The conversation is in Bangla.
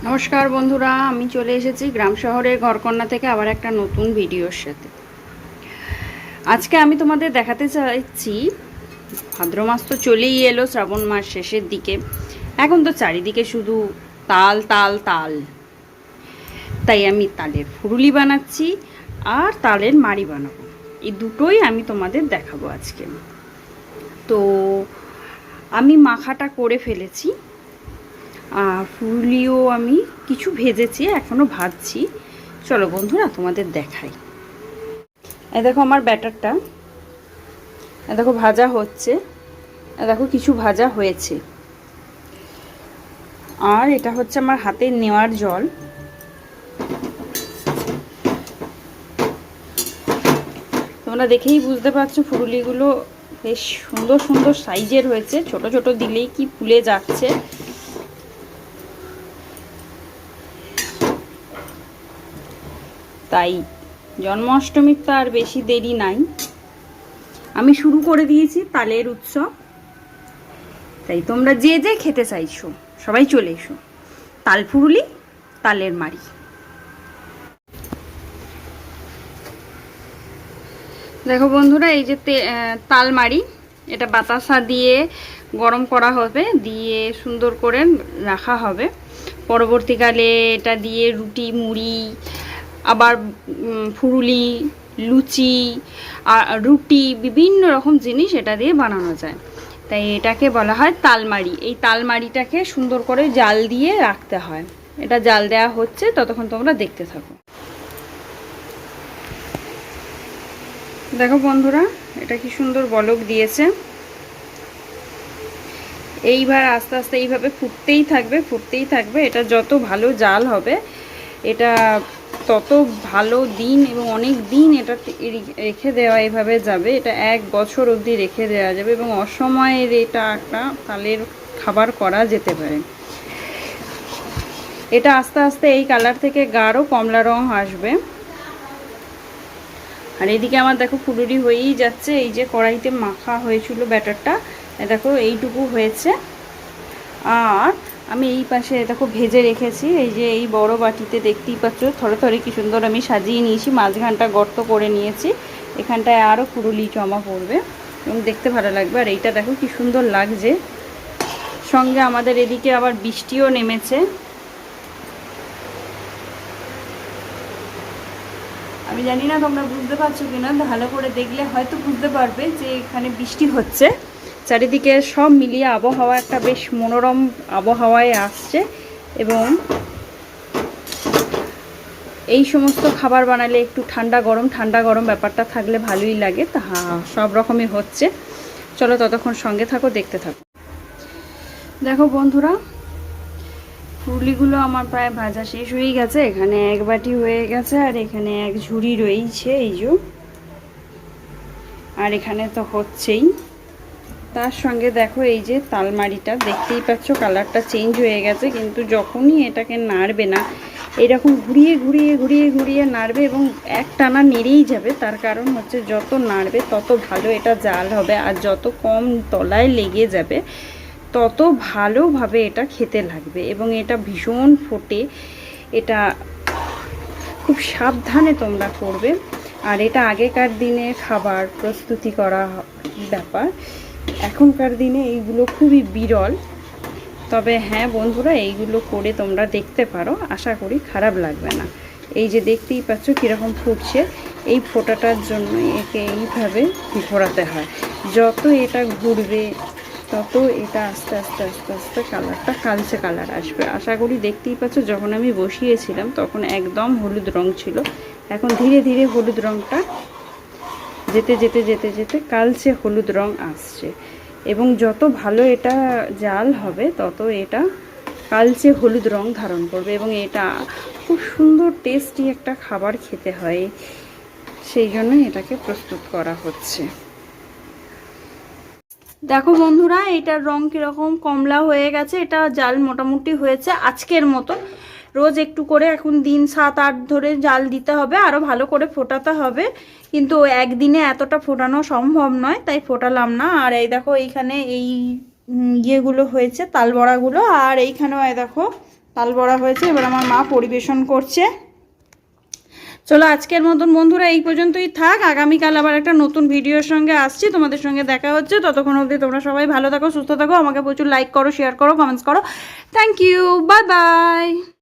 নমস্কার বন্ধুরা, আমি চলে এসেছি গ্রাম শহরের ঘরকন্যা থেকে আবার একটা নতুন ভিডিওর সাথে। আজকে আমি তোমাদের দেখাতে চাইছি, ভাদ্র মাস তো চলেই এলো, শ্রাবণ মাস শেষের দিকে। এখন তো চারিদিকে শুধু তাল তাল তাল, তাই আমি তালের ফুরুলি বানাচ্ছি আর তালের মাড়ি বানাবো। এই দুটোই আমি তোমাদের দেখাবো আজকে। তো আমি মাখাটা করে ফেলেছি, আর ফুরুলিও আমি কিছু ভেজেছি, এখনও ভাজছি। চলো বন্ধুরা তোমাদের দেখাই। এই দেখো আমার ব্যাটারটা, এই দেখো ভাজা হচ্ছে, এই দেখো কিছু ভাজা হয়েছে। আর এটা হচ্ছে আমার হাতে নেওয়ার জল। তোমরা দেখেই বুঝতে পারছো ফুরুলিগুলো বেশ সুন্দর সুন্দর সাইজের হয়েছে, ছোট ছোট দিলেই কি ফুলে যাচ্ছে। তাই জন্মাষ্টমীর তো আর বেশি দেরি নাই, আমি শুরু করে দিয়েছি তালের উৎসব। তাই তোমরা যে যে খেতে চাইছো সবাই চলে এসো, তাল ফুরুলি, তালের মাড়ি। দেখো বন্ধুরা, এই যে তাল মাড়ি, এটা বাতাসা দিয়ে গরম করা হবে, দিয়ে সুন্দর করে রাখা হবে। পরবর্তীকালে এটা দিয়ে রুটি, মুড়ি, আবার ফুরুলি, লুচি, আর রুটি, বিভিন্ন রকম জিনিস এটা দিয়ে বানানো যায়। তাই এটাকে বলা হয় তালমাড়ি। এই তালমাড়িটাকে সুন্দর করে জাল দিয়ে রাখতে হয়। এটা জাল দেওয়া হচ্ছে, ততক্ষণ তোমরা দেখতে থাকো। দেখো বন্ধুরা, এটা কি সুন্দর বলক দিয়েছে। এইবার আস্তে আস্তে এইভাবে ফুটতেই থাকবে, ফুটতেই থাকবে। এটা যত ভালো জাল হবে, এটা তত ভালো দিন এবং অনেক দিন এটা রেখে দেওয়া এভাবে যাবে। এটা 1 বছর অবধি রেখে দেওয়া যাবে এবং অসময়ের এটা একটা তালের খাবার করা যেতে পারে। এটা আস্তে আস্তে এই কালার থেকে গাঢ় কমলা রং আসবে। আর এদিকে আমার দেখো ফুলুরি হয়েই যাচ্ছে। এই যে কড়াইতে মাখা হয়েছিল ব্যাটারটা, দেখো এইটুকু হয়েছে। আর আমি এই পাশে দেখো ভেজে রেখেছি, এই যে এই বড় বাটিতে দেখতেই পাচ্ছ থরে থরে কি সুন্দর আমি সাজিয়ে নিয়েছি, মাঝখানটা গর্ত করে নিয়েছি। এখানটায় আরও ফুরুলি জমা পড়বে এবং দেখতে ভালো লাগবে। আর এইটা দেখো কি সুন্দর লাগছে। সঙ্গে আমাদের এদিকে আবার বৃষ্টিও নেমেছে। আমি জানি না তোমরা বুঝতে পারছো কিনা, ভালো করে দেখলে হয়তো বুঝতে পারবে যে এখানে বৃষ্টি হচ্ছে। চারিদিকে সব মিলিয়ে আবহাওয়া একটা বেশ মনোরম আবহাওয়ায় আসছে। এবং এই সমস্ত খাবার বানালে একটু ঠান্ডা গরম ব্যাপারটা থাকলে ভালোই লাগে। তা সব রকমই হচ্ছে। চলো ততক্ষণ সঙ্গে থাকো, দেখতে থাকো। দেখো বন্ধুরা, ফুরুলিগুলো আমার প্রায় ভাজা শেষ হয়ে গেছে। এখানে 1 বাটি হয়ে গেছে, আর এখানে 1 ঝুড়ি রয়েছে, এই যে। আর এখানে তো হচ্ছেই। তার সঙ্গে দেখো এই যে তালমাড়িটা, দেখতেই পাচ্ছ কালারটা চেঞ্জ হয়ে গেছে, কিন্তু যখনই এটাকে নাড়বে না, এরকম ঘুরিয়ে ঘুরিয়ে ঘুরিয়ে ঘুরিয়ে নাড়বে এবং একটানা নেড়েই যাবে। তার কারণ হচ্ছে যত নাড়বে তত ভালো এটা জাল হবে, আর যত কম তলায় লেগে যাবে তত ভালোভাবে এটা খেতে লাগবে এবং এটা ভীষণ ফোটে। এটা খুব সাবধানে তোমরা করবে। আর এটা আগেকার দিনে খাবার প্রস্তুতি করা ব্যাপার, এখনকার দিনে এইগুলো খুবই বিরল। তবে হ্যাঁ বন্ধুরা, এইগুলো করে তোমরা দেখতে পারো, আশা করি খারাপ লাগবে না। এই যে দেখতেই পাচ্ছ কীরকম ফুটছে, এই ফোটাটার জন্য একে এইভাবে ঘোরাতে হয়। যত এটা ঘুরবে তত এটা আস্তে আস্তে আস্তে আস্তে কালারটা কালচে কালার আসবে। আশা করি দেখতেই পাচ্ছ, যখন আমি বসিয়েছিলাম তখন একদম হলুদ রং ছিল, এখন ধীরে ধীরে হলুদ রংটা যেতে যেতে যেতে যেতে কালচে হলুদ রং আসছে। এবং যত ভালো এটা জাল হবে তত এটা কালচে হলুদ রং ধারণ করবে এবং এটা খুব সুন্দর টেস্টি একটা খাবার খেতে হয়, সেই জন্য এটাকে প্রস্তুত করা হচ্ছে। দেখো বন্ধুরা, এটার রং কীরকম কমলা হয়ে গেছে। এটা জাল মোটামুটি হয়েছে আজকের মতো। রোজ একটু করে এখন দিন 7-8 ধরে জাল দিতে হবে, আরও ভালো করে ফোটাতে হবে, কিন্তু একদিনে এতটা ফোটানো সম্ভব নয়, তাই ফোটালাম না। আর এই দেখো এইখানে এই ইয়েগুলো হয়েছে, তালবড়াগুলো। আর এইখানেও দেখো তাল বড়া হয়েছে, এবার আমার মা পরিবেশন করছে। চলো আজকের মতন বন্ধুরা এই পর্যন্তই থাক, আগামীকাল আবার একটা নতুন ভিডিওর সঙ্গে আসছি, তোমাদের সঙ্গে দেখা হচ্ছে। ততক্ষণ অবধি তোমরা সবাই ভালো থাকো, সুস্থ থাকো, আমাকে প্রচুর লাইক করো, শেয়ার করো, কমেন্টস করো। Thank you, bye by.